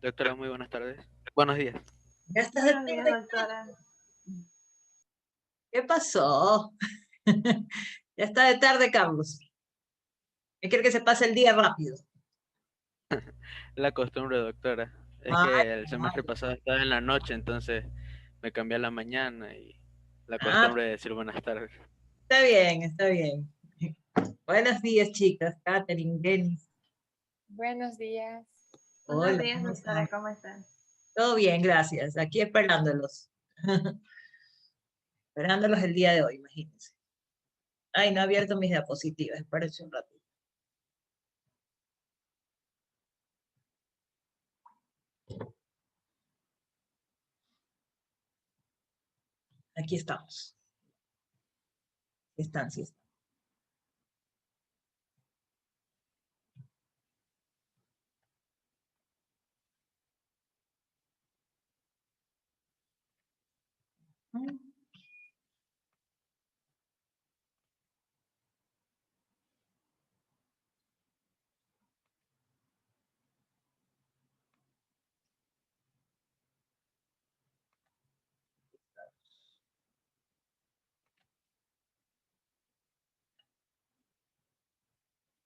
Doctora, muy buenas tardes. Buenos días. Ya estás de Buenos días, tarde. doctora. ¿Qué pasó? Ya está de tarde, Carlos. Yo quiero que se pase el día rápido. La costumbre, doctora. Es Ay, que el semestre ay. pasado estaba en la noche, entonces me cambié a la mañana y la Ah, costumbre de decir buenas tardes. está bien, está bien. Buenos días, chicas. Catherine, Denis. Buenos días. Buenos Hola, días, ¿cómo doctora, están? ¿cómo están? Todo bien, gracias. Aquí esperándolos. Esperándolos el día de hoy, imagínense. Ay, no he abierto mis diapositivas. Espérense un ratito. Aquí estamos. Sí están, sí están.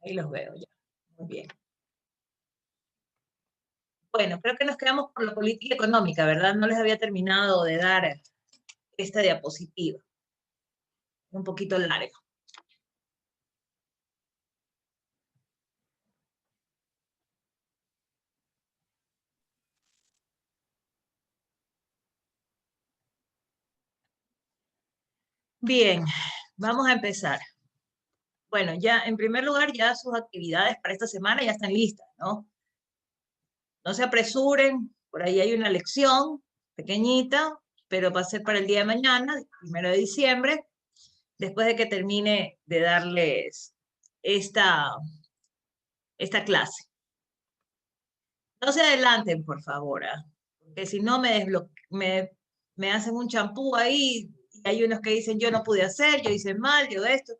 Ahí los veo ya. Muy bien. Bueno, creo que nos quedamos por la política económica, ¿verdad? No les había terminado de dar esta diapositiva. Un poquito larga. Bien, vamos a empezar. Bueno, ya en primer lugar, ya sus actividades para esta semana ya están listas, ¿no? No se apresuren, por ahí hay una lección pequeñita, pero va a ser para el día de mañana, 1 de diciembre, después de que termine de darles esta, esta clase. No se adelanten, por favor, porque si no me hacen un champú ahí, y hay unos que dicen yo no pude hacer, yo hice mal, yo esto.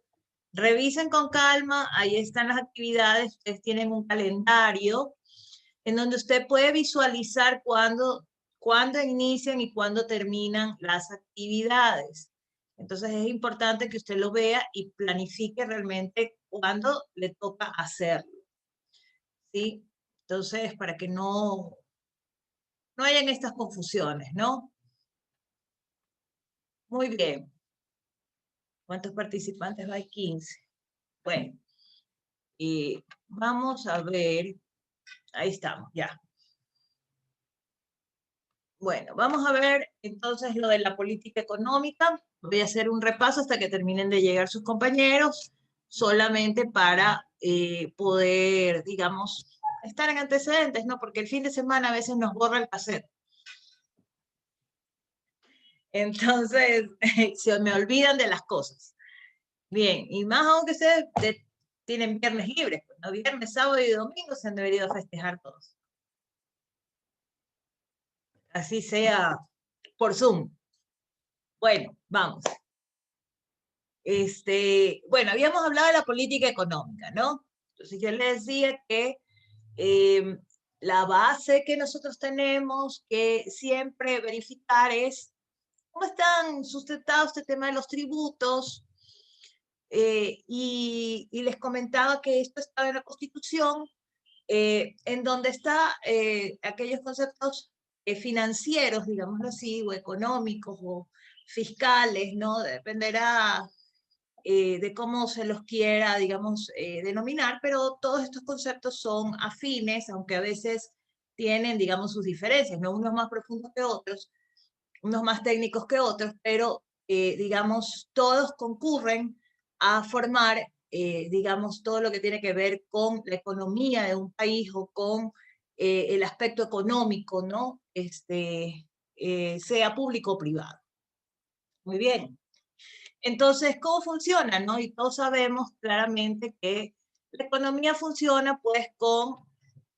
Revisen con calma, ahí están las actividades, ustedes tienen un calendario en donde usted puede visualizar cuándo inician y cuándo terminan las actividades. Entonces es importante que usted lo vea y planifique realmente cuándo le toca hacerlo, ¿sí? Entonces, para que no hayan estas confusiones, ¿no? Muy bien. ¿Cuántos participantes hay? 15. Bueno, y vamos a ver, ahí estamos, ya. Bueno, vamos a ver entonces lo de la política económica. Voy a hacer un repaso hasta que terminen de llegar sus compañeros, solamente para poder, digamos, estar en antecedentes, ¿no? Porque el fin de semana a veces nos borra el cassette. Entonces, se me olvidan de las cosas. Bien, y más aún que ustedes tienen viernes libres, pues, ¿no? Viernes, sábado y domingo se han debido festejar todos. Así sea por Zoom. Bueno, vamos. Bueno, habíamos hablado de la política económica, ¿no? Entonces yo les decía que la base que nosotros tenemos que siempre verificar es cómo están sustentados este tema de los tributos, y les comentaba que esto estaba en la Constitución, en donde está aquellos conceptos financieros, digámoslo así, o económicos o fiscales, ¿no? Dependerá de cómo se los quiera, digamos, denominar, pero todos estos conceptos son afines, aunque a veces tienen, digamos, sus diferencias, ¿no? Unos más profundos que otros, unos más técnicos que otros, pero, digamos, todos concurren a formar, digamos, todo lo que tiene que ver con la economía de un país o con el aspecto económico, ¿no? Sea público o privado. Muy bien. Entonces, ¿cómo funciona, no? Y todos sabemos claramente que la economía funciona pues con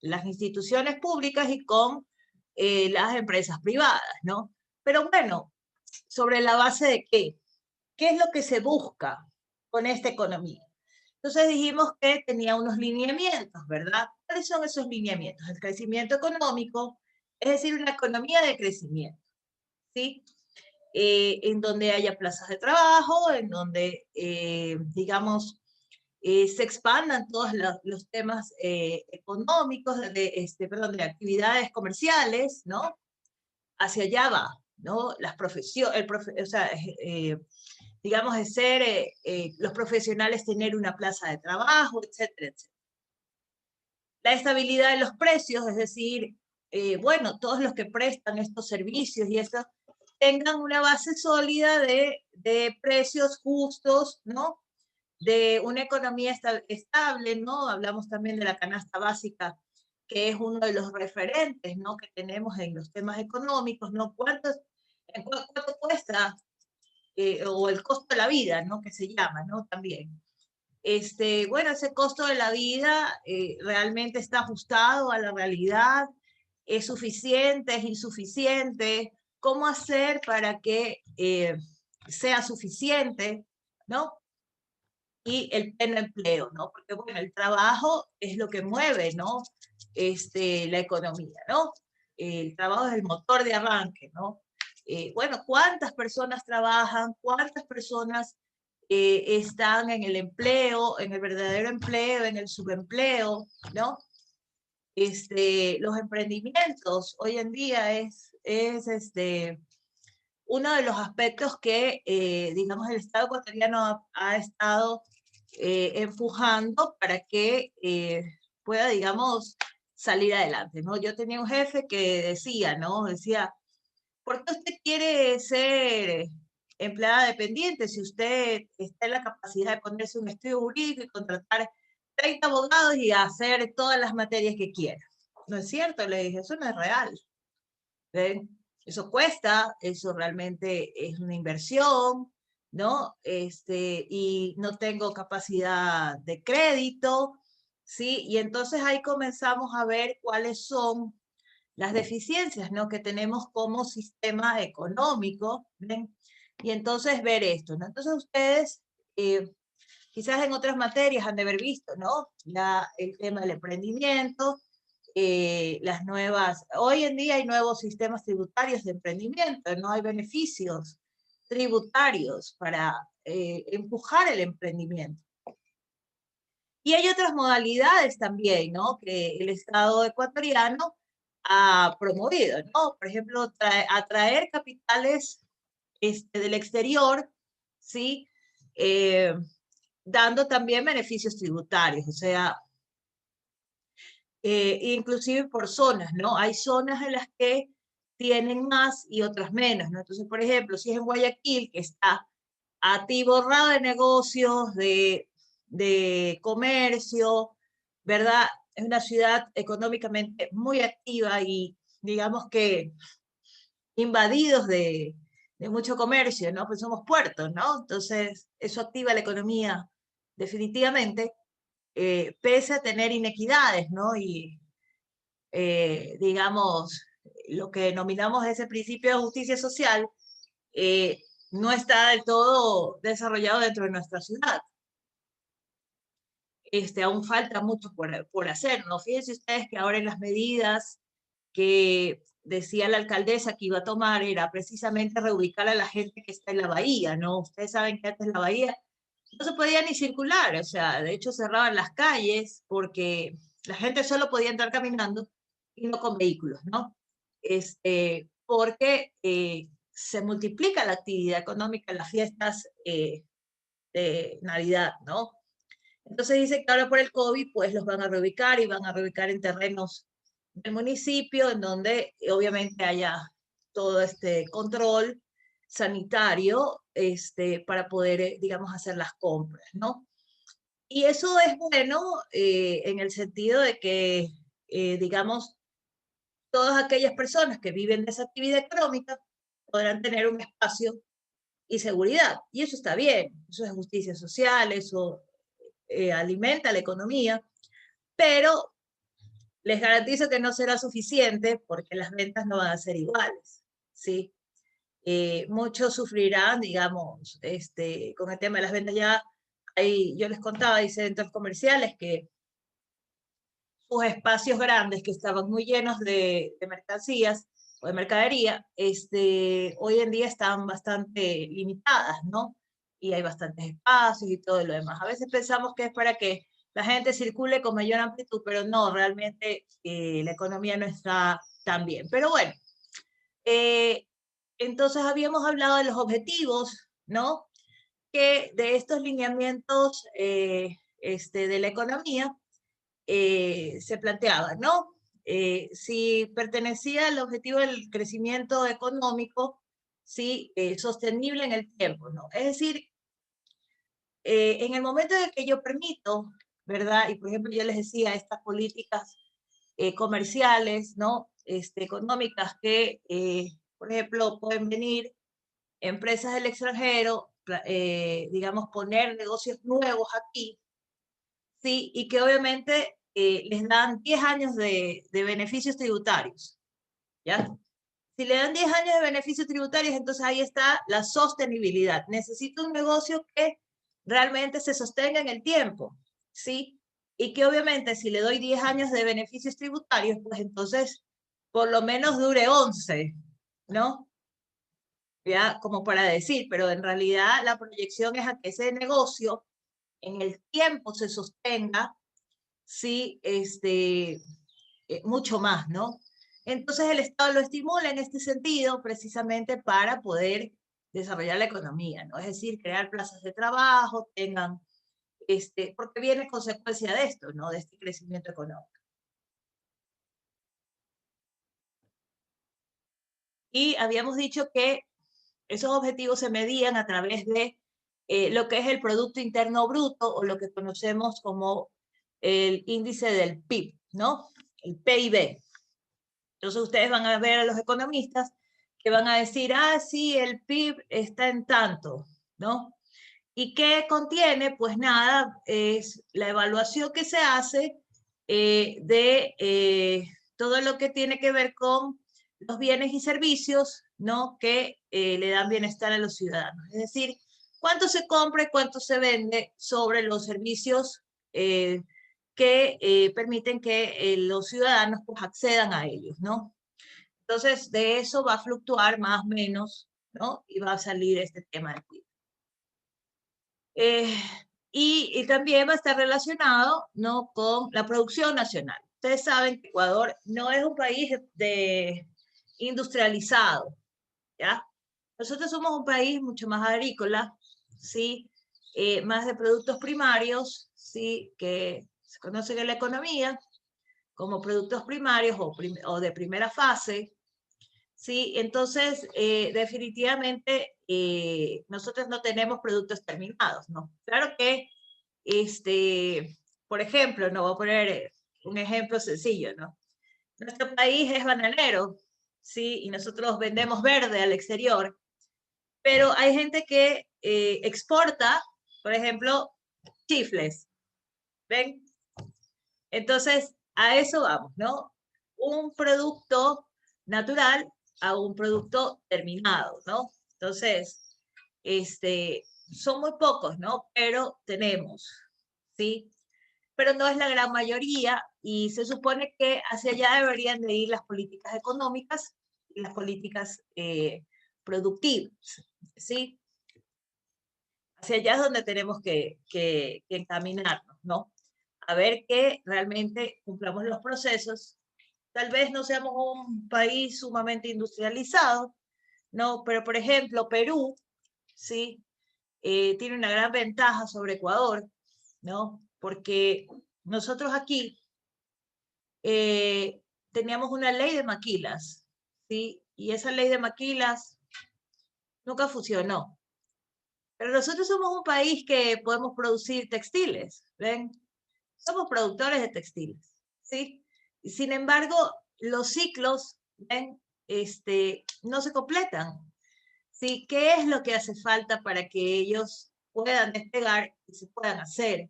las instituciones públicas y con las empresas privadas, ¿no? Pero bueno, ¿sobre la base de qué? ¿Qué es lo que se busca con esta economía? Entonces dijimos que tenía unos lineamientos, ¿verdad? ¿Cuáles son esos lineamientos? El crecimiento económico, es decir, una economía de crecimiento, ¿sí? En donde haya plazas de trabajo, en donde, digamos, se expandan todos los temas económicos, de actividades comerciales, ¿no? Hacia allá va, ¿no? Las profesiones, o sea, digamos, de ser los profesionales tener una plaza de trabajo, etcétera, etcétera. La estabilidad de los precios, es decir, bueno, todos los que prestan estos servicios y eso, tengan una base sólida de precios justos, ¿no? De una economía estable, ¿no? Hablamos también de la canasta básica, que es uno de los referentes, ¿no? Que tenemos en los temas económicos, ¿no? ¿Cuánto cuesta? O el costo de la vida, ¿no? Que se llama, ¿no? También. Bueno, ese costo de la vida realmente está ajustado a la realidad, es suficiente, es insuficiente, cómo hacer para que sea suficiente, ¿no? Y el pleno empleo, ¿no? Porque, bueno, el trabajo es lo que mueve, ¿no? La economía, ¿no? El trabajo es el motor de arranque, ¿no? Bueno, ¿cuántas personas trabajan? ¿Cuántas personas están en el empleo, en el verdadero empleo, en el subempleo, ¿no? Los emprendimientos hoy en día es uno de los aspectos que, digamos, el Estado ecuatoriano ha estado empujando para que pueda, digamos, salir adelante, ¿no? Yo tenía un jefe que decía, ¿no? Decía, ¿por qué usted quiere ser empleada dependiente si usted está en la capacidad de ponerse un estudio jurídico y contratar 30 abogados y hacer todas las materias que quiera? No es cierto, le dije, eso no es real. ¿Ven? Eso cuesta, eso realmente es una inversión, ¿no? Y no tengo capacidad de crédito, ¿sí? Y entonces ahí comenzamos a ver cuáles son las deficiencias, ¿no? Que tenemos como sistema económico, ¿ven? Y entonces ver esto, ¿no? Entonces ustedes, quizás en otras materias han de haber visto, ¿no? El tema del emprendimiento, las nuevas, hoy en día hay nuevos sistemas tributarios de emprendimiento, no hay beneficios tributarios para empujar el emprendimiento. Y hay otras modalidades también, ¿no? Que el Estado ecuatoriano ha promovido, ¿no? Por ejemplo, atraer capitales del exterior, ¿sí? Dando también beneficios tributarios, o sea, inclusive por zonas, ¿no? Hay zonas en las que tienen más y otras menos, ¿no? Entonces, por ejemplo, si es en Guayaquil, que está atiborrado de negocios, de comercio, ¿verdad? Es una ciudad económicamente muy activa y digamos que invadidos de mucho comercio, ¿no? Pues somos puertos, ¿no? Entonces, eso activa la economía definitivamente, pese a tener inequidades, ¿no? Y digamos, lo que denominamos ese principio de justicia social, no está del todo desarrollado dentro de nuestra ciudad. Aún falta mucho por hacer, ¿no? Fíjense ustedes que ahora en las medidas que decía la alcaldesa que iba a tomar era precisamente reubicar a la gente que está en la bahía, ¿no? Ustedes saben que antes la bahía no se podía ni circular, o sea, de hecho cerraban las calles porque la gente solo podía entrar caminando y no con vehículos, ¿no? Porque se multiplica la actividad económica en las fiestas de Navidad, ¿no? Entonces dice que ahora por el COVID, pues los van a reubicar y van a reubicar en terrenos del municipio, en donde obviamente haya todo este control sanitario para poder, digamos, hacer las compras, ¿no? Y eso es bueno en el sentido de que, digamos, todas aquellas personas que viven de esa actividad económica podrán tener un espacio y seguridad. Y eso está bien, eso es justicia social, eso alimenta la economía, pero les garantizo que no será suficiente porque las ventas no van a ser iguales, ¿sí? Muchos sufrirán, digamos, con el tema de las ventas ya, yo les contaba, hay centros comerciales que sus espacios grandes que estaban muy llenos de mercancías o de mercadería, hoy en día están bastante limitadas, ¿no? Y hay bastantes espacios y todo lo demás. A veces pensamos que es para que la gente circule con mayor amplitud, pero no, realmente la economía no está tan bien. Pero bueno, entonces habíamos hablado de los objetivos, ¿no? Que de estos lineamientos de la economía se planteaba, ¿no? Si pertenecía al objetivo del crecimiento económico, sí, sostenible en el tiempo, ¿no? Es decir, en el momento en que yo permito, ¿verdad? Y por ejemplo, yo les decía, estas políticas comerciales, ¿no? Económicas que, por ejemplo, pueden venir empresas del extranjero, digamos, poner negocios nuevos aquí, ¿sí? Y que obviamente les dan 10 años de beneficios tributarios, ¿ya? Si le dan 10 años de beneficios tributarios, entonces ahí está la sostenibilidad. Necesito un negocio que realmente se sostenga en el tiempo, ¿sí? Y que obviamente si le doy 10 años de beneficios tributarios, pues entonces por lo menos dure 11, ¿no? Ya, como para decir, pero en realidad la proyección es a que ese negocio en el tiempo se sostenga, sí, mucho más, ¿no? Entonces el Estado lo estimula en este sentido precisamente para poder desarrollar la economía, ¿no? Es decir, crear plazas de trabajo, tengan, porque viene consecuencia de esto, ¿no? De este crecimiento económico. Y habíamos dicho que esos objetivos se medían a través de lo que es el Producto Interno Bruto o lo que conocemos como el índice del PIB, ¿no? El PIB. Entonces ustedes van a ver a los economistas que van a decir, ah, sí, el PIB está en tanto, ¿no? ¿Y qué contiene? Pues nada, es la evaluación que se hace de todo lo que tiene que ver con los bienes y servicios, ¿no? Que le dan bienestar a los ciudadanos. Es decir, cuánto se compra y cuánto se vende sobre los servicios que permiten que los ciudadanos pues, accedan a ellos, ¿no? Entonces, de eso va a fluctuar más o menos, ¿no? Y va a salir este tema del PIB. Y también va a estar relacionado, ¿no? Con la producción nacional. Ustedes saben que Ecuador no es un país industrializado, ¿ya? Nosotros somos un país mucho más agrícola, ¿sí? Más de productos primarios, ¿sí? Que se conocen en la economía como productos primarios o de primera fase, ¿sí? Entonces, definitivamente, nosotros no tenemos productos terminados, ¿no? Claro que, por ejemplo, no voy a poner un ejemplo sencillo, ¿no? Nuestro país es bananero, ¿sí? Y nosotros vendemos verde al exterior, pero hay gente que exporta, por ejemplo, chifles, ¿ven? Entonces, a eso vamos, ¿no? Un producto natural a un producto terminado, ¿no? Entonces, son muy pocos, ¿no? Pero tenemos, ¿sí? Pero no es la gran mayoría y se supone que hacia allá deberían de ir las políticas económicas y las políticas productivas, ¿sí? Hacia allá es donde tenemos que encaminarnos, ¿no? A ver que realmente cumplamos los procesos. Tal vez no seamos un país sumamente industrializado, ¿no? Pero, por ejemplo, Perú, ¿sí? Tiene una gran ventaja sobre Ecuador, ¿no? Porque nosotros aquí teníamos una ley de maquilas, ¿sí? Y esa ley de maquilas nunca funcionó. Pero nosotros somos un país que podemos producir textiles, ¿ven? Somos productores de textiles, ¿sí? Sin embargo, los ciclos, ¿ven? No se completan, ¿sí? ¿Qué es lo que hace falta para que ellos puedan despegar y se puedan hacer?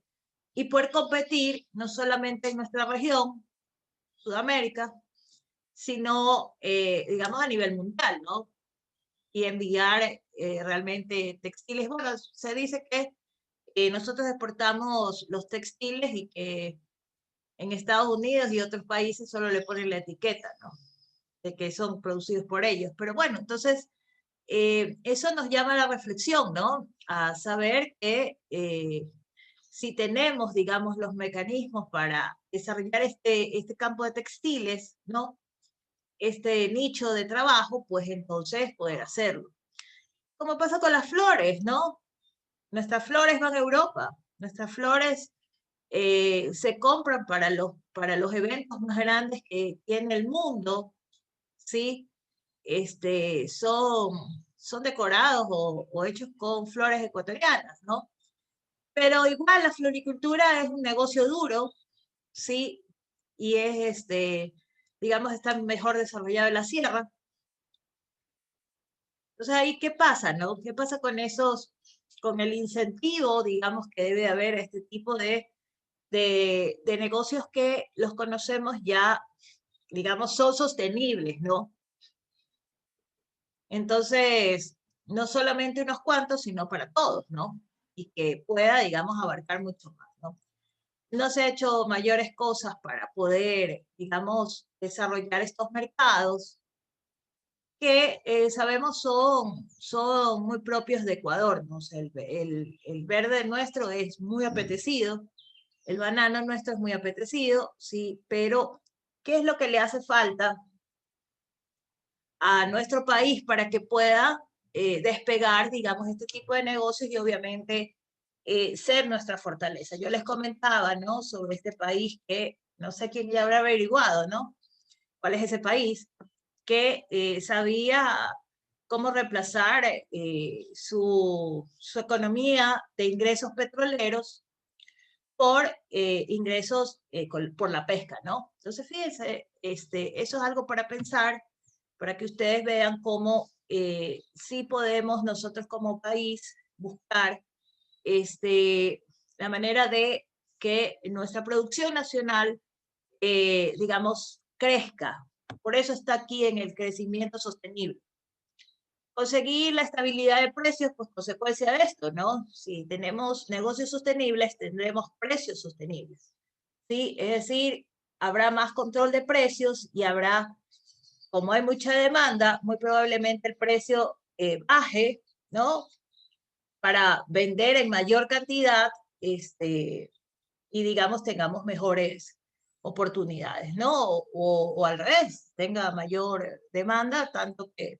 Y poder competir no solamente en nuestra región, Sudamérica, sino, digamos, a nivel mundial, ¿no? Y enviar realmente textiles. Bueno, se dice que nosotros exportamos los textiles y que en Estados Unidos y otros países solo le ponen la etiqueta, ¿no? De que son producidos por ellos. Pero bueno, entonces, eso nos llama a la reflexión, ¿no? A saber que si tenemos, digamos, los mecanismos para desarrollar este campo de textiles, ¿no? Este nicho de trabajo, pues entonces poder hacerlo. Como pasa con las flores, ¿no? Nuestras flores van a Europa, nuestras flores se compran para los eventos más grandes que tiene el mundo, ¿sí? Son decorados o hechos con flores ecuatorianas, ¿no? Pero igual la floricultura es un negocio duro, ¿sí? Y es, digamos, está mejor desarrollado en la sierra. Entonces ahí, ¿qué pasa, no? ¿Qué pasa con con el incentivo, digamos, que debe haber este tipo de negocios que los conocemos ya, digamos, son sostenibles, ¿no? Entonces, no solamente unos cuantos, sino para todos, ¿no? Y que pueda, digamos, abarcar mucho más, ¿no? No se ha hecho mayores cosas para poder, digamos, desarrollar estos mercados que sabemos son muy propios de Ecuador, ¿no? O sea, el verde nuestro es muy apetecido, el banano nuestro es muy apetecido, sí, pero ¿qué es lo que le hace falta a nuestro país para que pueda despegar, digamos, este tipo de negocios y obviamente ser nuestra fortaleza? Yo les comentaba, ¿no? Sobre este país que no sé quién ya habrá averiguado, ¿no? ¿Cuál es ese país? Que sabía cómo reemplazar su economía de ingresos petroleros por ingresos por la pesca, ¿no? Entonces, fíjense, eso es algo para pensar, para que ustedes vean cómo sí podemos nosotros como país buscar la manera de que nuestra producción nacional, digamos, crezca. Por eso está aquí en el crecimiento sostenible. Conseguir la estabilidad de precios, pues consecuencia de esto, ¿no? Si tenemos negocios sostenibles, tendremos precios sostenibles, ¿sí? Es decir, habrá más control de precios y habrá, como hay mucha demanda, muy probablemente el precio baje, ¿no? Para vender en mayor cantidad, y digamos tengamos mejores oportunidades, ¿no? O al revés, tenga mayor demanda, tanto que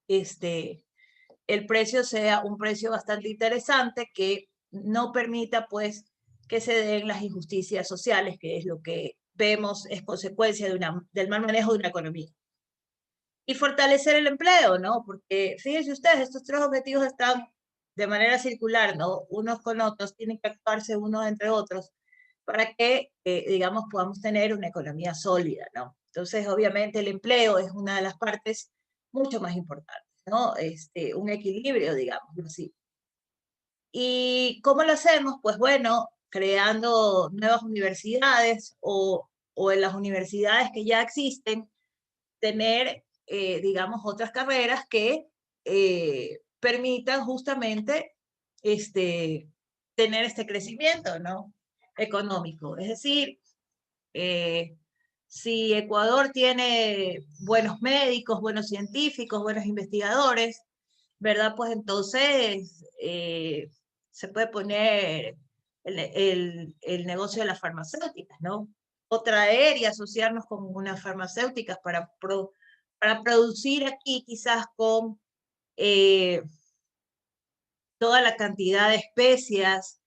el precio sea un precio bastante interesante que no permita pues que se den las injusticias sociales, que es lo que vemos es consecuencia del mal manejo de una economía. Y fortalecer el empleo, ¿no? Porque fíjense ustedes, estos tres objetivos están de manera circular, ¿no? Unos con otros, tienen que actuarse unos entre otros para que, digamos, podamos tener una economía sólida, ¿no? Entonces, obviamente, el empleo es una de las partes mucho más importantes, ¿no? Un equilibrio, digamos, así. ¿Y cómo lo hacemos? Pues bueno, creando nuevas universidades o en las universidades que ya existen, tener, digamos, otras carreras que permitan justamente tener este crecimiento, ¿no? Económico. Es decir, si Ecuador tiene buenos médicos, buenos científicos, buenos investigadores, ¿verdad? Pues entonces se puede poner el negocio de las farmacéuticas, ¿no? O traer y asociarnos con unas farmacéuticas para producir aquí quizás con toda la cantidad de especias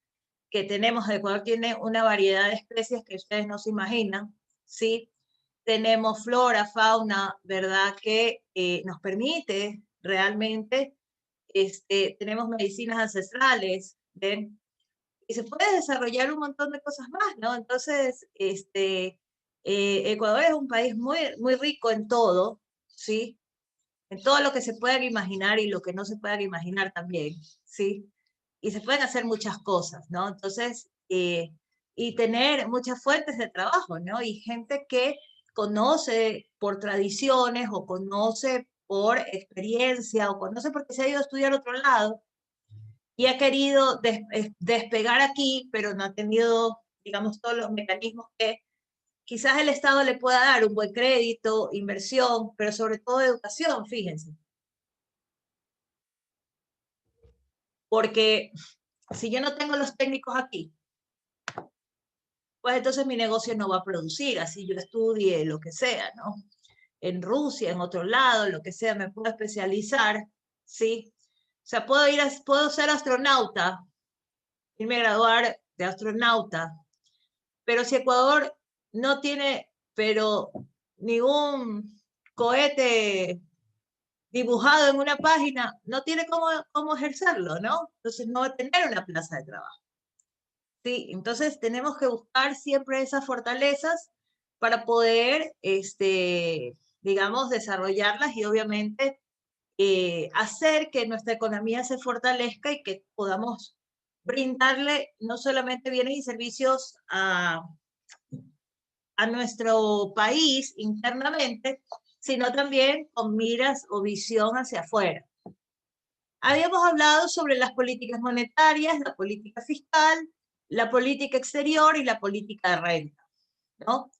que tenemos. Ecuador tiene una variedad de especies que ustedes no se imaginan, ¿sí? Tenemos flora, fauna, ¿verdad? Que nos permite realmente, tenemos medicinas ancestrales, ¿ven? Y se puede desarrollar un montón de cosas más, ¿no? Entonces, Ecuador es un país muy, muy rico en todo, ¿sí? En todo lo que se puedan imaginar y lo que no se puedan imaginar también, ¿sí? Y se pueden hacer muchas cosas, ¿no? Entonces, y tener muchas fuentes de trabajo, ¿no? Y gente que conoce por tradiciones o conoce por experiencia o conoce porque se ha ido a estudiar a otro lado y ha querido despegar aquí, pero no ha tenido, digamos, todos los mecanismos que quizás el Estado le pueda dar, un buen crédito, inversión, pero sobre todo educación, fíjense. Porque si yo no tengo los técnicos aquí, pues entonces mi negocio no va a producir, así yo estudie lo que sea, ¿no? En Rusia, en otro lado, lo que sea, me puedo especializar, ¿sí? O sea, puedo ser astronauta, irme a graduar de astronauta, pero si Ecuador no tiene, pero ningún cohete dibujado en una página, no tiene cómo ejercerlo, ¿no? Entonces no va a tener una plaza de trabajo. Sí, entonces tenemos que buscar siempre esas fortalezas para poder, digamos, desarrollarlas y obviamente hacer que nuestra economía se fortalezca y que podamos brindarle no solamente bienes y servicios a nuestro país internamente, sino también con miras o visión hacia afuera. Habíamos hablado sobre las políticas monetarias, la política fiscal, la política exterior y la política de renta, ¿no?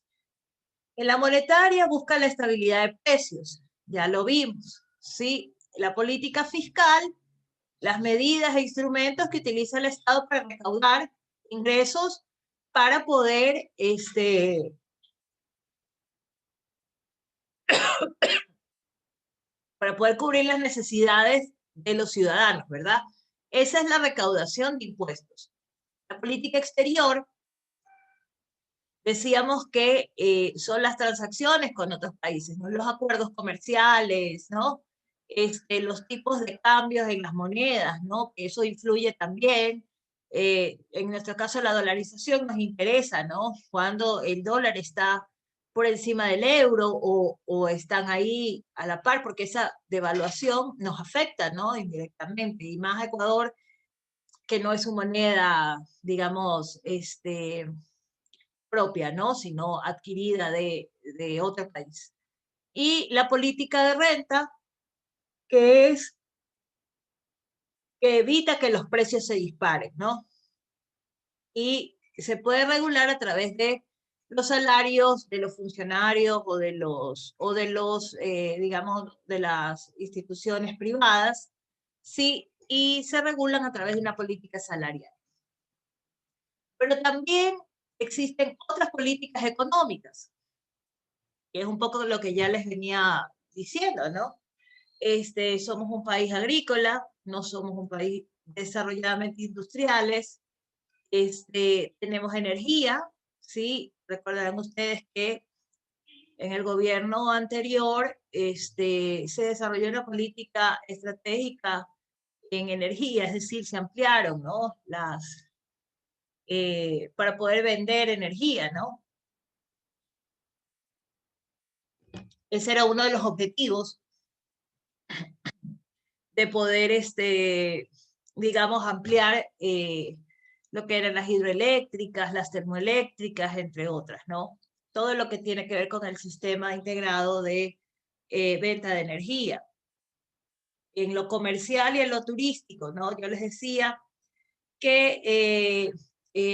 En la monetaria busca la estabilidad de precios, ya lo vimos, ¿sí? La política fiscal, las medidas e instrumentos que utiliza el Estado para recaudar ingresos para poder, para poder cubrir las necesidades de los ciudadanos, ¿verdad? Esa es la recaudación de impuestos. La política exterior, decíamos que son las transacciones con otros países, ¿no? Los acuerdos comerciales, ¿no? Los tipos de cambios en las monedas, ¿no? Eso influye también. En nuestro caso, la dolarización nos interesa, ¿no? Cuando el dólar está por encima del euro o están ahí a la par, porque esa devaluación nos afecta, ¿no? Indirectamente, y más a Ecuador, que no es su moneda, digamos, propia, ¿no? Sino adquirida de otro país. Y la política de renta, que es que evita que los precios se disparen, ¿no? Y se puede regular a través de los salarios de los funcionarios o de los digamos, de las instituciones privadas, sí, y se regulan a través de una política salarial. Pero también existen otras políticas económicas, que es un poco lo que ya les venía diciendo, ¿no? Somos un país agrícola, no somos un país desarrolladamente industriales, tenemos energía, ¿sí? Recordarán ustedes que en el gobierno anterior se desarrolló una política estratégica en energía, es decir, se ampliaron, ¿no? Para poder vender energía, ¿no? Ese era uno de los objetivos de poder, digamos, ampliar lo que eran las hidroeléctricas, las termoeléctricas, entre otras, ¿no? Todo lo que tiene que ver con el sistema integrado de venta de energía. En lo comercial y en lo turístico, ¿no? Yo les decía que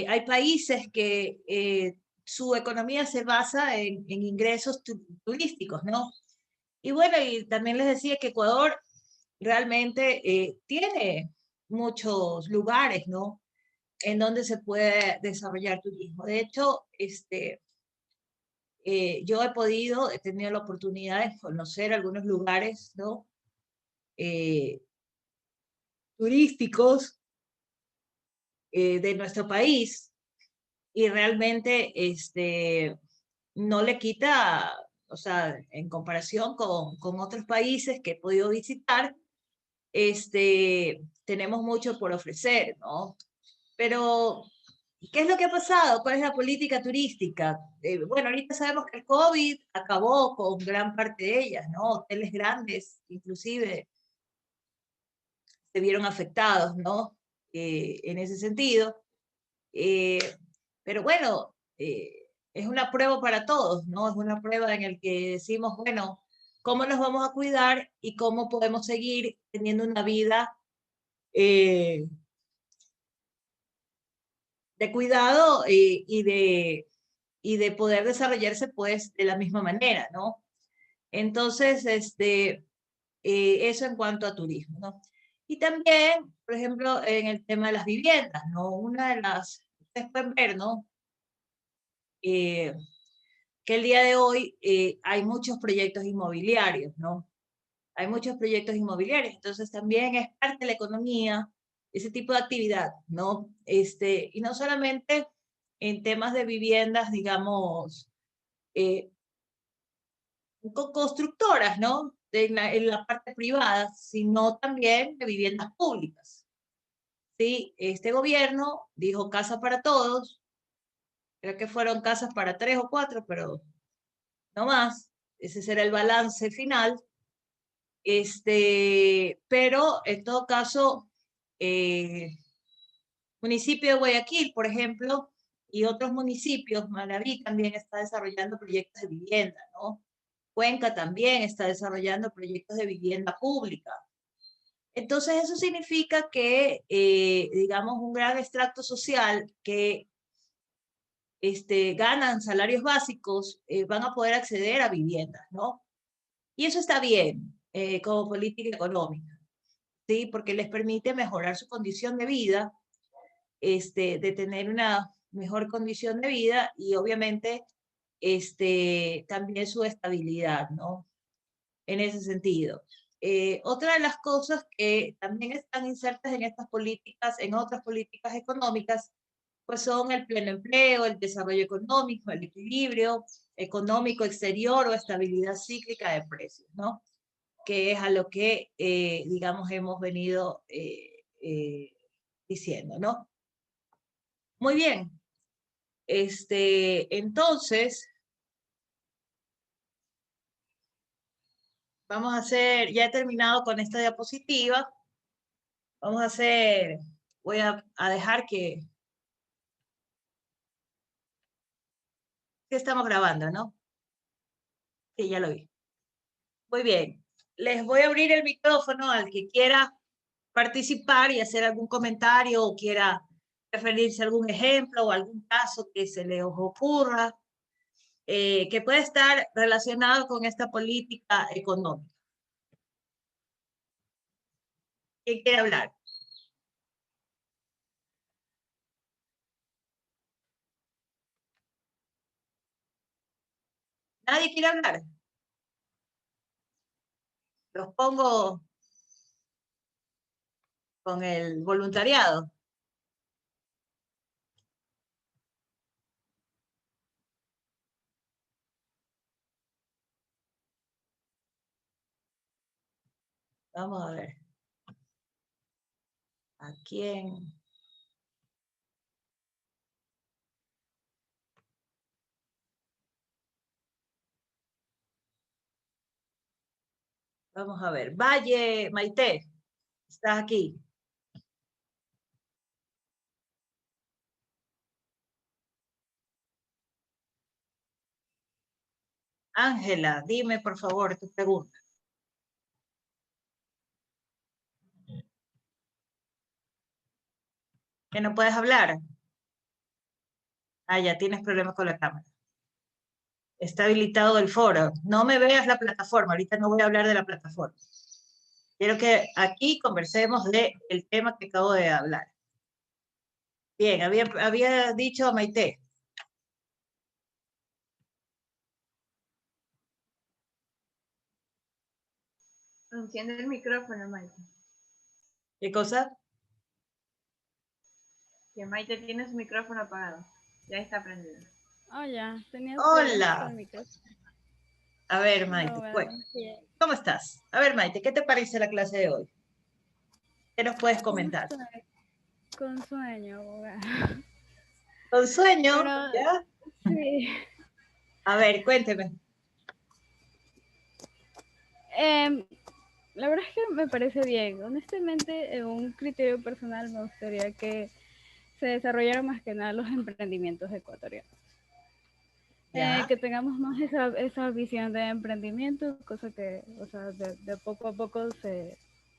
hay países que su economía se basa en ingresos turísticos, ¿no? Y bueno, y también les decía que Ecuador realmente tiene muchos lugares, ¿no? En donde se puede desarrollar turismo. De hecho, yo he tenido la oportunidad de conocer algunos lugares, ¿no? Turísticos de nuestro país y realmente no le quita, o sea, en comparación con otros países que he podido visitar, tenemos mucho por ofrecer, ¿no? Pero, ¿qué es lo que ha pasado? ¿Cuál es la política turística? Bueno, ahorita sabemos que el COVID acabó con gran parte de ellas, ¿no? Hoteles grandes, inclusive, se vieron afectados, ¿no? En ese sentido. Pero bueno, es una prueba para todos, ¿no? Es una prueba en la que decimos, bueno, ¿cómo nos vamos a cuidar y cómo podemos seguir teniendo una vida de cuidado y de poder desarrollarse pues de la misma manera, ¿no? Entonces, eso en cuanto a turismo, ¿no? Y también, por ejemplo, en el tema de las viviendas, ¿no? Una de las, ustedes pueden ver, ¿no? Que el día de hoy hay muchos proyectos inmobiliarios, ¿no? Hay muchos proyectos inmobiliarios, entonces también es parte de la economía, ese tipo de actividad, ¿no? Y no solamente en temas de viviendas, digamos, eh, constructoras, ¿no? En la parte privada, sino también de viviendas públicas. Sí, este gobierno dijo casa para todos, creo que fueron casas para 3 o 4, pero no más, ese será el balance final. Pero en todo caso, eh, municipio de Guayaquil, por ejemplo, y otros municipios, Manabí también está desarrollando proyectos de vivienda, ¿no? Cuenca también está desarrollando proyectos de vivienda pública. Entonces, eso significa que, digamos, un gran extracto social que ganan salarios básicos van a poder acceder a viviendas, ¿no? Y eso está bien como política económica, ¿sí? Porque les permite mejorar su condición de vida, de tener una mejor condición de vida y obviamente también su estabilidad, ¿no? En ese sentido. Otra de las cosas que también están insertas en estas políticas, en otras políticas económicas, pues son el pleno empleo, el desarrollo económico, el equilibrio económico exterior o estabilidad cíclica de precios, ¿no? Que es a lo que, digamos, hemos venido diciendo, ¿no? Muy bien. Entonces, vamos a hacer, ya he terminado con esta diapositiva. Vamos a hacer, voy a dejar que estamos grabando, ¿no? Sí, ya lo vi. Muy bien. Les voy a abrir el micrófono al que quiera participar y hacer algún comentario o quiera referirse a algún ejemplo o algún caso que se les ocurra, que pueda estar relacionado con esta política económica. ¿Quién quiere hablar? ¿Nadie quiere hablar? Los pongo con el voluntariado. Vamos a ver. ¿A quién? Vamos a ver. Valle, Maite, estás aquí. Ángela, dime por favor tu pregunta. ¿Que no puedes hablar? Ah, ya tienes problemas con la cámara. Está habilitado el foro. No me veas la plataforma, ahorita no voy a hablar de la plataforma. Quiero que aquí conversemos del tema que acabo de hablar. Bien, había dicho Maite. Enciende el micrófono, Maite. ¿Qué cosa? Que Maite tiene su micrófono apagado. Ya está prendido. Oh, ya, tenía problemas con Hola. el micrófono. A ver, Maite, No, bueno, sí. ¿cómo estás? A ver, Maite, ¿qué te parece la clase de hoy? ¿Qué nos puedes ¿Cómo comentar? estoy? Con sueño, abogada. ¿Con sueño? Pero, ¿Ya? sí. A ver, cuénteme. La verdad es que me parece bien. Honestamente, en un criterio personal me gustaría que se desarrollaran más que nada los emprendimientos ecuatorianos. ¿Ya? Que tengamos más esa visión de emprendimiento, cosa que, o sea, de poco a poco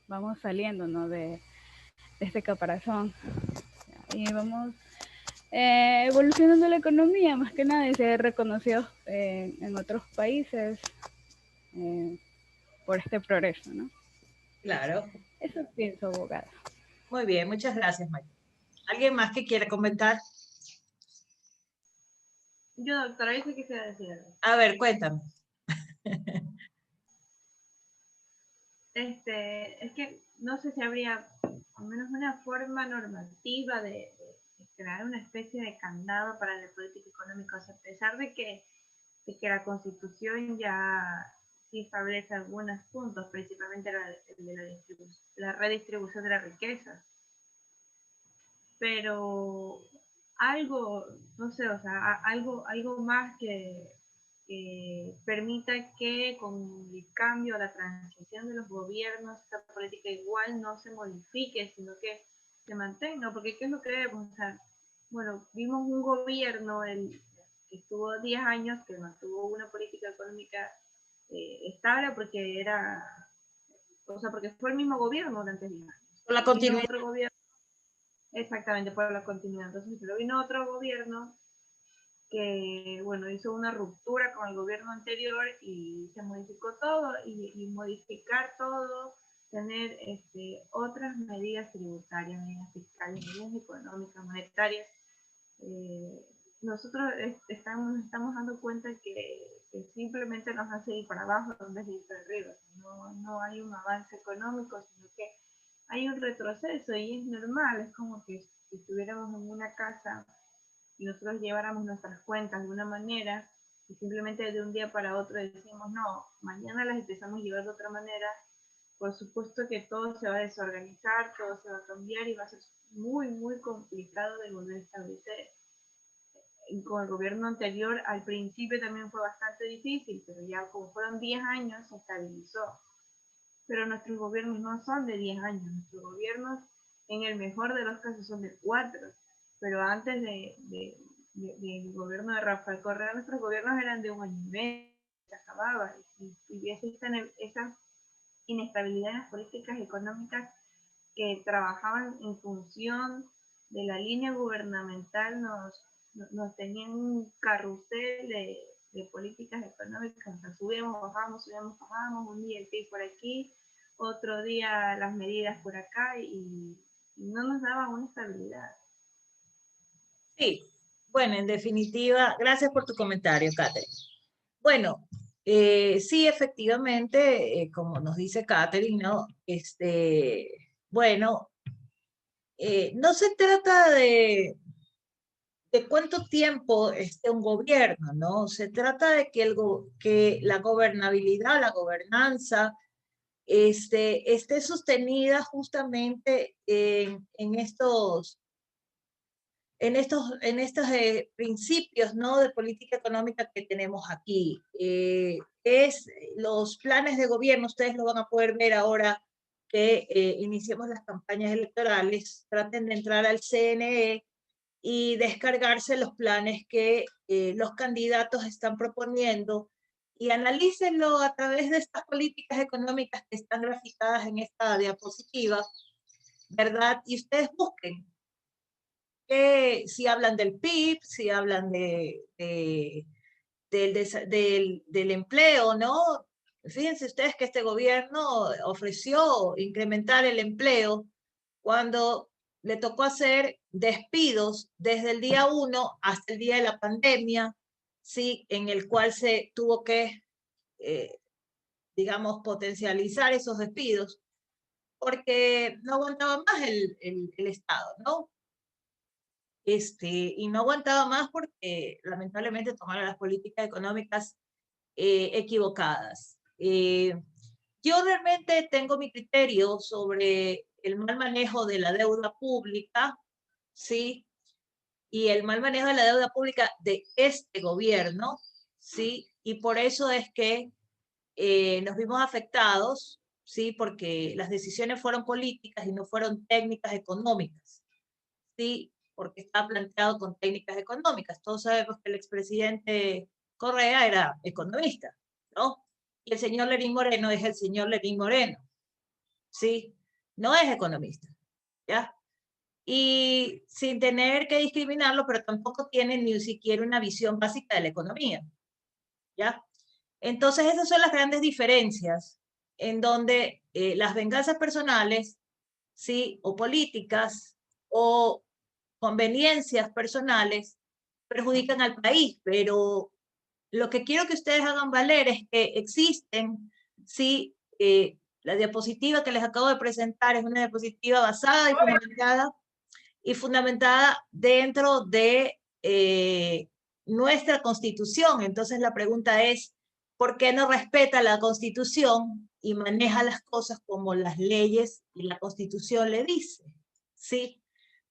vamos saliendo, ¿no? De este caparazón. Y vamos evolucionando la economía, más que nada, y se reconoció en otros países por este progreso, ¿no? Claro. Eso pienso, abogada. Muy bien, muchas gracias, María. ¿Alguien más que quiere comentar? Yo, doctora, yo sí quisiera decir algo. A ver, cuéntame. Es que no sé si habría al menos una forma normativa de crear una especie de candado para la política económica, o sea, a pesar de que la Constitución ya sí establece algunos puntos, principalmente el de la redistribución de la riqueza, pero algo, no sé, o sea, algo más que permita que con el cambio, la transición de los gobiernos, esta política igual no se modifique, sino que se mantenga, porque ¿qué es lo que vemos? O sea, bueno, vimos un gobierno que estuvo 10 años, que mantuvo una política económica estable porque o sea, porque fue el mismo gobierno durante 10 años. Por la Vino continuidad. otro gobierno, exactamente, por la continuidad. Entonces, pero vino otro gobierno que, bueno, hizo una ruptura con el gobierno anterior y se modificó todo y modificar todo, tener otras medidas tributarias, medidas fiscales, medidas económicas, monetarias. Nosotros estamos dando cuenta que simplemente nos hace ir para abajo en vez de ir para arriba. No hay un avance económico, sino que hay un retroceso y es normal, es como que si estuviéramos en una casa y nosotros lleváramos nuestras cuentas de una manera y simplemente de un día para otro decimos, no, mañana las empezamos a llevar de otra manera, por supuesto que todo se va a desorganizar, todo se va a cambiar y va a ser muy, muy complicado de volver a establecer. Y con el gobierno anterior al principio también fue bastante difícil, pero ya como fueron 10 años se estabilizó. Pero nuestros gobiernos no son de 10 años, nuestros gobiernos en el mejor de los casos son de 4, pero antes del gobierno de Rafael Correa, nuestros gobiernos eran de 1 año y medio, se acababa, y esa inestabilidad en las políticas económicas que trabajaban en función de la línea gubernamental nos tenían un carrusel de políticas económicas, o sea, subíamos, bajábamos, un día el PIB por aquí, otro día las medidas por acá y no nos daban una estabilidad. Sí, bueno, en definitiva, gracias por tu comentario, Catherine. Bueno, sí, efectivamente, como nos dice Catherine, ¿no? Bueno, no se trata de cuánto tiempo esté un gobierno, ¿no? Se trata de que la gobernabilidad, la gobernanza, esté sostenida justamente en estos principios, ¿no? De política económica que tenemos aquí. Los planes de gobierno, ustedes lo van a poder ver ahora que iniciemos las campañas electorales, traten de entrar al CNE y descargarse los planes que los candidatos están proponiendo y analícenlo a través de estas políticas económicas que están graficadas en esta diapositiva, ¿verdad? Y ustedes busquen si hablan del PIB, si hablan del empleo, ¿no? Fíjense ustedes que este gobierno ofreció incrementar el empleo cuando le tocó hacer despidos desde el día 1 hasta el día de la pandemia, ¿sí? En el cual se tuvo que, digamos, potencializar esos despidos porque no aguantaba más el Estado, ¿no? Y no aguantaba más porque lamentablemente tomaron las políticas económicas equivocadas. Yo realmente tengo mi criterio sobre el mal manejo de la deuda pública, ¿sí? Y el mal manejo de la deuda pública de este gobierno, ¿sí? Y por eso es que nos vimos afectados, ¿sí? Porque las decisiones fueron políticas y no fueron técnicas económicas, ¿sí? Porque está planteado con técnicas económicas. Todos sabemos que el expresidente Correa era economista, ¿no? Y el señor Lenín Moreno es el señor Lenín Moreno, ¿sí? No es economista, ¿ya? y sin tener que discriminarlo, pero tampoco tienen ni siquiera una visión básica de la economía, ¿ya? Entonces esas son las grandes diferencias en donde las venganzas personales, ¿sí? O políticas, o conveniencias personales, perjudican al país, pero lo que quiero que ustedes hagan valer es que existen, ¿sí? La diapositiva que les acabo de presentar es una diapositiva basada y fundamentada dentro de nuestra Constitución. Entonces la pregunta es, ¿por qué no respeta la Constitución y maneja las cosas como las leyes y la Constitución le dice? ¿Sí?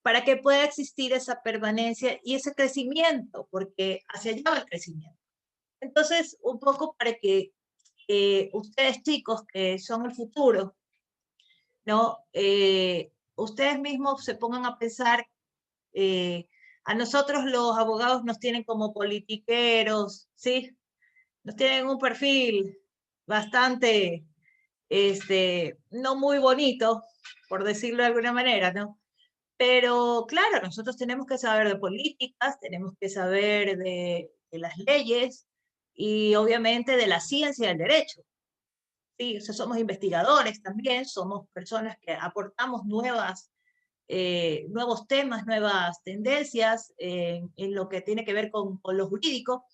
Para que pueda existir esa permanencia y ese crecimiento, porque hacia allá va el crecimiento. Entonces, un poco para que ustedes chicos, que son el futuro, ¿no? Ustedes mismos se pongan a pensar, a nosotros los abogados nos tienen como politiqueros, ¿sí? Nos tienen un perfil bastante, no muy bonito, por decirlo de alguna manera, ¿no? Pero claro, nosotros tenemos que saber de políticas, tenemos que saber de las leyes y obviamente de la ciencia del derecho. Sí, o sea, somos investigadores también, somos personas que aportamos nuevos temas, nuevas tendencias en lo que tiene que ver con lo jurídico,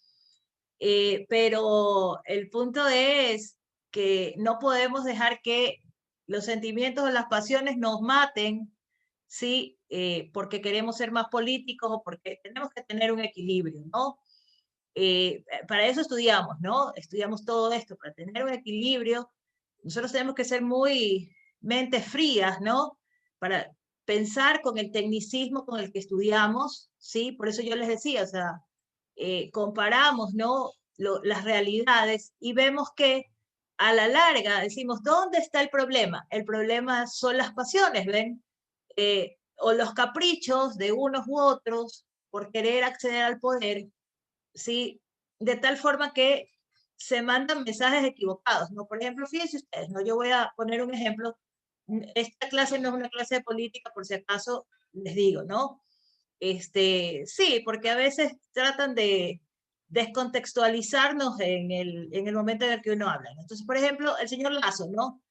pero el punto es que no podemos dejar que los sentimientos o las pasiones nos maten, ¿sí? Porque queremos ser más políticos o porque tenemos que tener un equilibrio, ¿no? Para eso estudiamos, ¿no? Estudiamos todo esto, para tener un equilibrio. Nosotros tenemos que ser muy mentes frías, ¿no? Para pensar con el tecnicismo con el que estudiamos, ¿sí? Por eso yo les decía, o sea, comparamos, ¿no? Las realidades y vemos que a la larga decimos, ¿dónde está el problema? El problema son las pasiones, ¿ven? O los caprichos de unos u otros por querer acceder al poder, ¿sí? De tal forma que se mandan mensajes equivocados, ¿no? Por ejemplo, fíjense ustedes, ¿no? Yo voy a poner un ejemplo. Esta clase no es una clase de política, por si acaso les digo, ¿no? Sí, porque a veces tratan de descontextualizarnos en el momento en el que uno habla, ¿no? Entonces, por ejemplo, el señor Lazo, ¿no?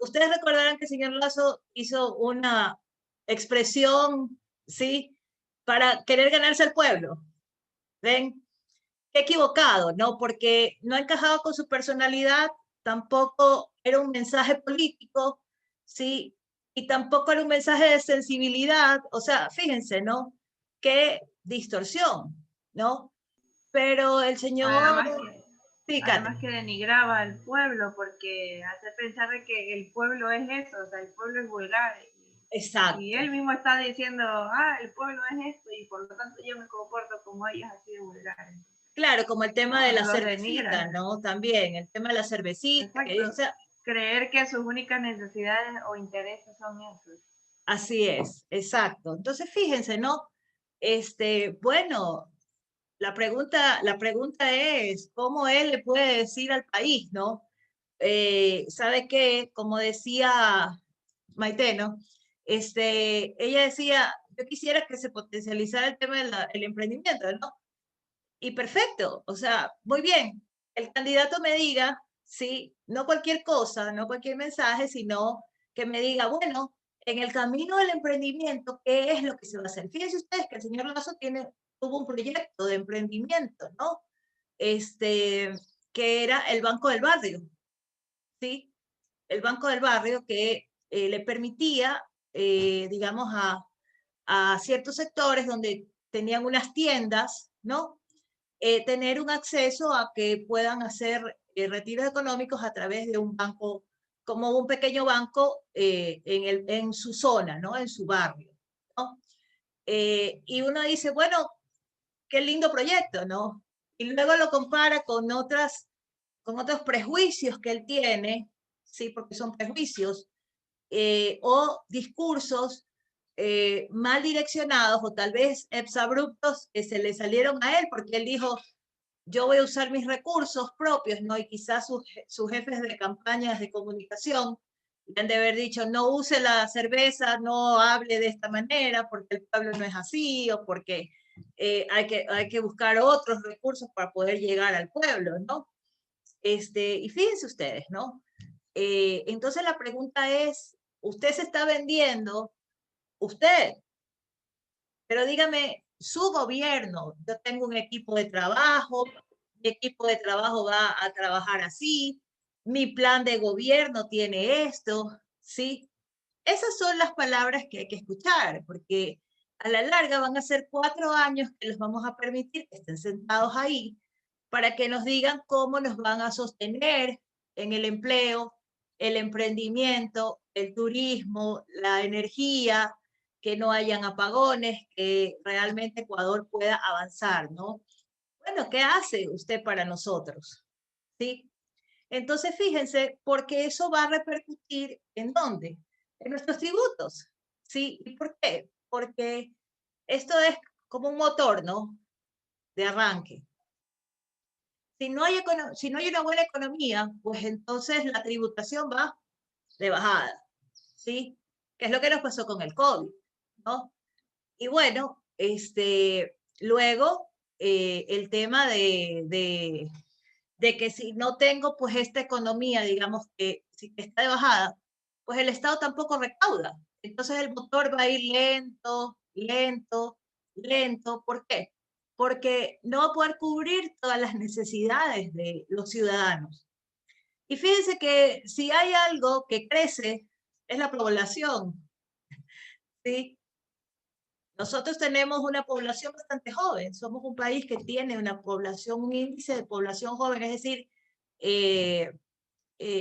Ustedes recordarán que el señor Lazo hizo una expresión, ¿sí? Para querer ganarse al pueblo, ¿ven? Qué equivocado, ¿no? Porque no encajaba con su personalidad, tampoco era un mensaje político, ¿sí? Y tampoco era un mensaje de sensibilidad, o sea, fíjense, ¿no? Qué distorsión, ¿no? Pero el señor, sí, Kate. Además que denigraba al pueblo porque hace pensar de que el pueblo es eso, o sea, el pueblo es vulgar. Exacto. Y él mismo está diciendo, el pueblo es esto y por lo tanto yo me comporto como ellos así de vulgares. Claro, como el tema de la cervecita, denigran, ¿no? También, el tema de la cervecita. Exacto. O sea, creer que sus únicas necesidades o intereses son esos. así es, exacto. Entonces, fíjense, ¿no? Bueno, la pregunta es, ¿cómo él le puede decir al país, ¿no? ¿Sabe qué? Como decía Maite, ¿no? Ella decía, yo quisiera que se potencializara el tema del emprendimiento, ¿no? Y perfecto, o sea, muy bien. El candidato me diga, sí, no cualquier cosa, no cualquier mensaje, sino que me diga, bueno, en el camino del emprendimiento, ¿qué es lo que se va a hacer? Fíjense ustedes que el señor Lazo tuvo un proyecto de emprendimiento, ¿no? Que era el Banco del Barrio, ¿sí? El Banco del Barrio que le permitía, digamos, a ciertos sectores donde tenían unas tiendas, ¿no? Tener un acceso a que puedan hacer retiros económicos a través de un banco, como un pequeño banco en su zona, ¿no? En su barrio, ¿no? Y uno dice, bueno, qué lindo proyecto, ¿no? Y luego lo compara con otros prejuicios que él tiene, sí, porque son prejuicios, o discursos mal direccionados o tal vez exabruptos que se le salieron a él, porque él dijo, yo voy a usar mis recursos propios, ¿no? Y quizás sus jefes de campañas de comunicación Le han de haber dicho, no use la cerveza, no hable de esta manera, porque el pueblo no es así, o porque hay que buscar otros recursos para poder llegar al pueblo, ¿no? Y fíjense ustedes, ¿no? Entonces la pregunta es, ¿usted se está vendiendo? Usted, pero dígame, su gobierno, yo tengo un equipo de trabajo, mi equipo de trabajo va a trabajar así, mi plan de gobierno tiene esto, ¿sí? Esas son las palabras que hay que escuchar, porque a la larga van a ser 4 años que les vamos a permitir que estén sentados ahí para que nos digan cómo nos van a sostener en el empleo, el emprendimiento, el turismo, la energía, que no hayan apagones, que realmente Ecuador pueda avanzar, ¿no? Bueno, ¿qué hace usted para nosotros? ¿Sí? Entonces, fíjense, porque eso va a repercutir ¿en dónde? En nuestros tributos. ¿Sí? ¿Y por qué? Porque esto es como un motor, ¿no? De arranque. Si no hay una buena economía, pues entonces la tributación va de bajada, ¿sí? Que es lo que nos pasó con el COVID, ¿no? Y bueno, luego el tema de que si no tengo pues esta economía, digamos que si está de bajada, pues el Estado tampoco recauda. Entonces el motor va a ir lento, lento, lento. ¿Por qué? Porque no va a poder cubrir todas las necesidades de los ciudadanos. Y fíjense que si hay algo que crece, es la población, ¿sí? Nosotros tenemos una población bastante joven, somos un país que tiene una población, un índice de población joven, es decir, eh,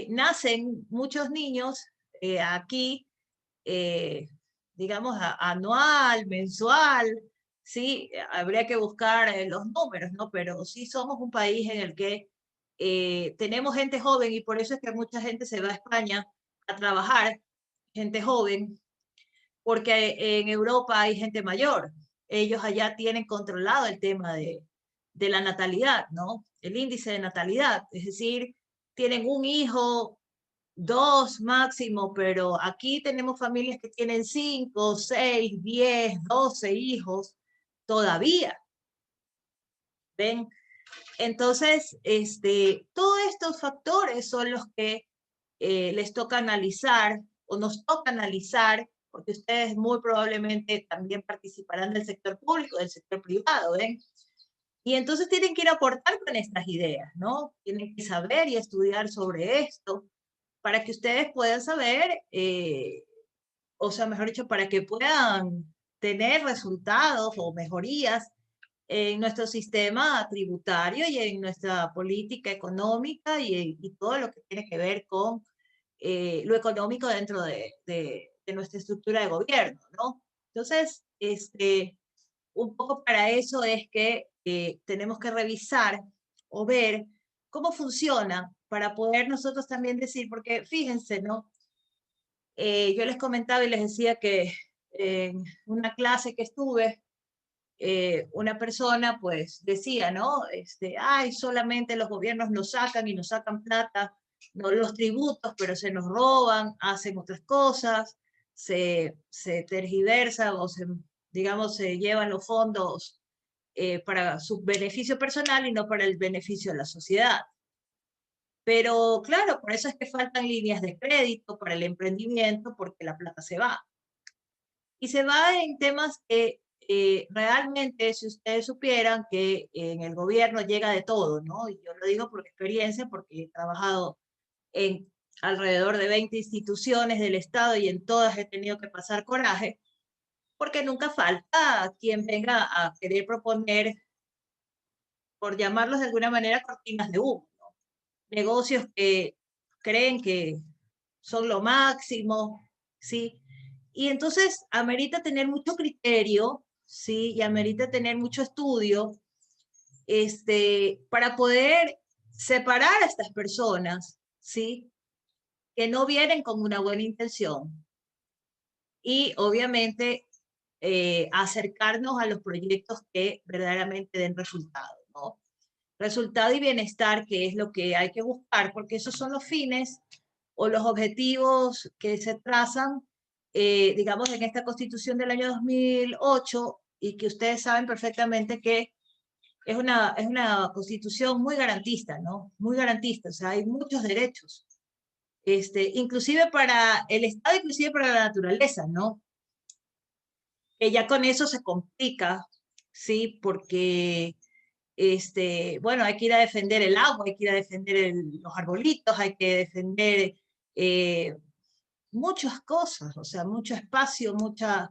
nacen muchos niños aquí, digamos, anual, mensual, sí, habría que buscar los números, ¿no? Pero sí somos un país en el que tenemos gente joven y por eso es que mucha gente se va a España a trabajar, gente joven, porque en Europa hay gente mayor. Ellos allá tienen controlado el tema de la natalidad, ¿no? El índice de natalidad, es decir, tienen un hijo, 2 máximo, pero aquí tenemos familias que tienen 5, 6, 10, 12 hijos todavía. ¿Ven? Entonces, todos estos factores son los que les toca analizar o nos toca analizar, porque ustedes muy probablemente también participarán del sector público, del sector privado, ¿ven? Y entonces tienen que ir a aportar con estas ideas, ¿no? Tienen que saber y estudiar sobre esto para que ustedes puedan saber, o sea, mejor dicho, para que puedan tener resultados o mejorías en nuestro sistema tributario y en nuestra política económica y todo lo que tiene que ver con lo económico dentro de nuestra estructura de gobierno, ¿no? Entonces, un poco para eso es que tenemos que revisar o ver cómo funciona para poder nosotros también decir, porque fíjense, ¿no? Yo les comentaba y les decía que en una clase que estuve, una persona pues decía, ¿no? Ay, solamente los gobiernos nos sacan y nos sacan plata, no los tributos, pero se nos roban, hacen otras cosas, se tergiversa o digamos, se llevan los fondos para su beneficio personal y no para el beneficio de la sociedad. Pero claro, por eso es que faltan líneas de crédito para el emprendimiento, porque la plata se va. Y se va en temas que realmente, si ustedes supieran que en el gobierno llega de todo, ¿no? Y yo lo digo por experiencia, porque he trabajado en alrededor de 20 instituciones del Estado y en todas he tenido que pasar coraje, porque nunca falta quien venga a querer proponer, por llamarlos de alguna manera, cortinas de humo, ¿no? Negocios que creen que son lo máximo, ¿sí? Y entonces amerita tener mucho criterio, ¿sí? Y amerita tener mucho estudio, para poder separar a estas personas, ¿sí? Que no vienen con una buena intención. Y obviamente acercarnos a los proyectos que verdaderamente den resultado, ¿no? Resultado y bienestar, que es lo que hay que buscar, porque esos son los fines o los objetivos que se trazan, digamos, en esta Constitución del año 2008, y que ustedes saben perfectamente que es una Constitución muy garantista, ¿no? Muy garantista, o sea, hay muchos derechos, inclusive para el Estado, inclusive para la naturaleza, ¿no? Que ya con eso se complica, ¿sí? Porque, bueno, hay que ir a defender el agua, hay que ir a defender los arbolitos, hay que defender muchas cosas, o sea, mucho espacio, muchas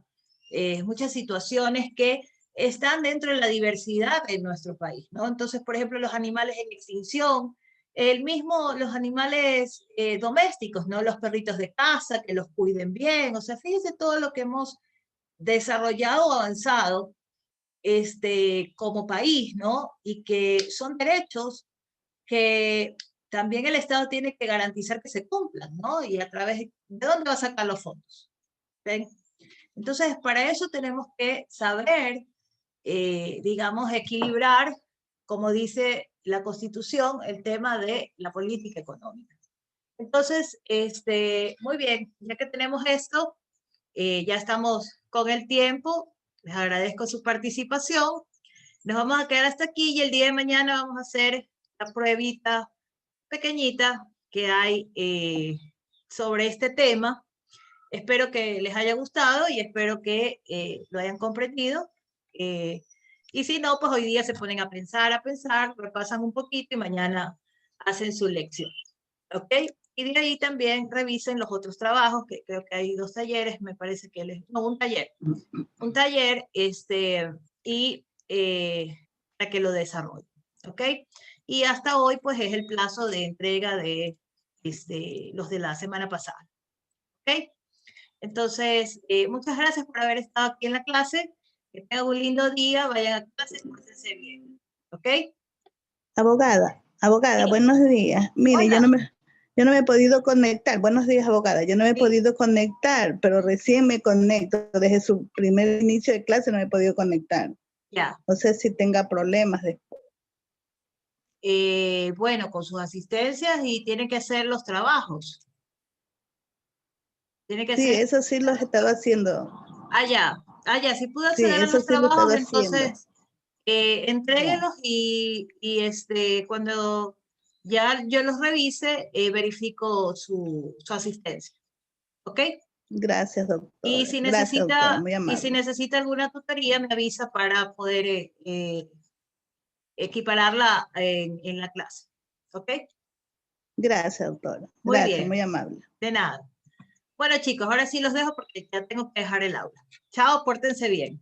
situaciones que están dentro de la diversidad de nuestro país, ¿no? Entonces, por ejemplo, los animales en extinción, los animales domésticos, ¿no? Los perritos de casa, que los cuiden bien, o sea, fíjense todo lo que hemos desarrollado o avanzado como país, ¿no? Y que son derechos que también el Estado tiene que garantizar que se cumplan, ¿no? Y a través de dónde va a sacar los fondos. ¿Ven? Entonces, para eso tenemos que saber, digamos, equilibrar, como dice la Constitución, el tema de la política económica. Entonces, muy bien, ya que tenemos esto, ya estamos con el tiempo, les agradezco su participación, nos vamos a quedar hasta aquí y el día de mañana vamos a hacer la pruebita pequeñita que hay sobre este tema. Espero que les haya gustado y espero que lo hayan comprendido. Y si no, pues hoy día se ponen a pensar, repasan un poquito y mañana hacen su lección. ¿Ok? Y de ahí también revisen los otros trabajos, que creo que hay 2 talleres, me parece que no, un taller, y para que lo desarrollen. ¿Ok? Y hasta hoy, pues, es el plazo de entrega de los de la semana pasada. ¿Ok? Entonces, muchas gracias por haber estado aquí en la clase. Que tengan un lindo día, vayan a clase, pórtense bien. ¿Ok? Abogada, Sí. buenos días. Mire, Hola. yo no me he podido conectar. Buenos días, abogada. Yo no me he Sí. podido conectar, pero recién me conecto. Desde su primer inicio de clase no me he podido conectar. Ya. No sé si tenga problemas después. Bueno, con sus asistencias y tiene que hacer los trabajos. Tiene que Sí, hacer... eso sí lo he estado haciendo. ya. Si pudo Sí, acceder a eso los sí lo he estado trabajos, haciendo. entonces entréguelos y cuando ya yo los revise, verifico su asistencia. ¿Ok? Gracias, doctora. Y si Gracias, doctora. Muy amable. y si necesita alguna tutoría, me avisa para poder equipararla en la clase. ¿Ok? Gracias, doctora. Muy Gracias, bien. muy amable. De nada. Bueno, chicos, ahora sí los dejo porque ya tengo que dejar el aula. Chao, pórtense bien.